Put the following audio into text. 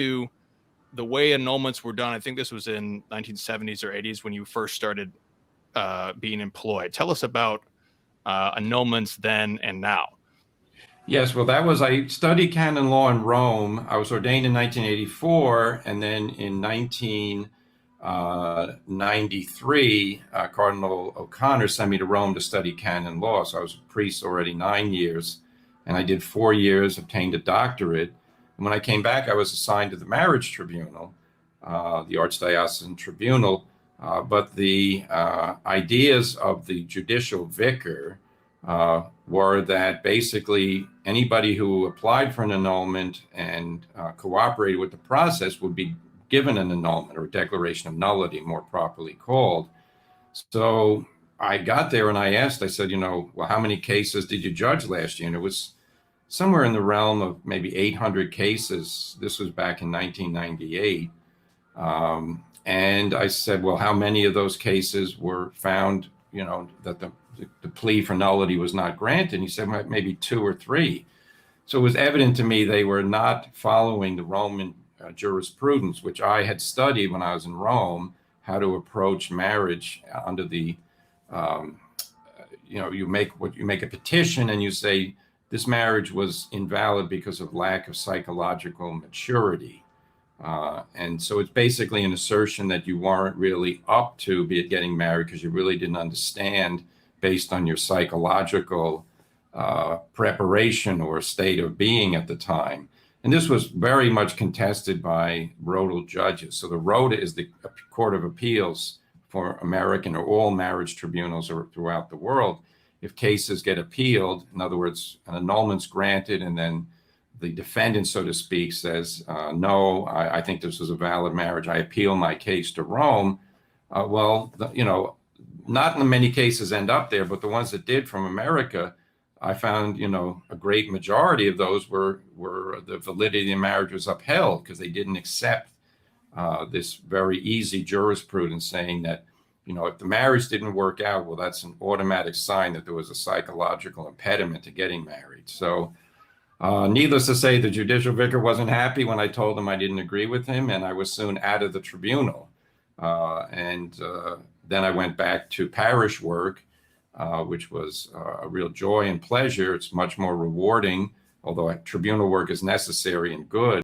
to the way annulments were done. I think this was in 1970s or 80s when you first started being employed. Tell us about annulments then and now. Yes, well, I studied canon law in Rome. I was ordained in 1984, and then in 1993, Cardinal O'Connor sent me to Rome to study canon law. So I was a priest already 9 years, and I did 4 years, obtained a doctorate. And when I came back, I was assigned to the marriage tribunal, the Archdiocesan Tribunal. But the ideas of the judicial vicar were that basically anybody who applied for an annulment and cooperated with the process would be given an annulment, or a declaration of nullity, more properly called. So I got there and I said, well, how many cases did you judge last year? And it was somewhere in the realm of maybe 800 cases. This was back in 1998. And I said, well, how many of those cases were found, that the plea for nullity was not granted? And he said, well, maybe 2 or 3. So it was evident to me they were not following the Roman jurisprudence, which I had studied when I was in Rome, how to approach marriage under the, you make a petition and you say this marriage was invalid because of lack of psychological maturity. And so it's basically an assertion that you weren't really up to getting married because you really didn't understand based on your psychological preparation or state of being at the time. And this was very much contested by Rhodal judges. So the Rhoda is the Court of Appeals for American or all marriage tribunals throughout the world. If cases get appealed, in other words, an annulment's granted and then the defendant, so to speak, says, no, I think this was a valid marriage, I appeal my case to Rome. Not in many cases end up there, but the ones that did from America, I found, a great majority of those were the validity of the marriage was upheld because they didn't accept this very easy jurisprudence saying that, if the marriage didn't work out, well, that's an automatic sign that there was a psychological impediment to getting married. So needless to say, the judicial vicar wasn't happy when I told him I didn't agree with him, and I was soon out of the tribunal. Then I went back to parish work, which was a real joy and pleasure. It's much more rewarding, although tribunal work is necessary and good.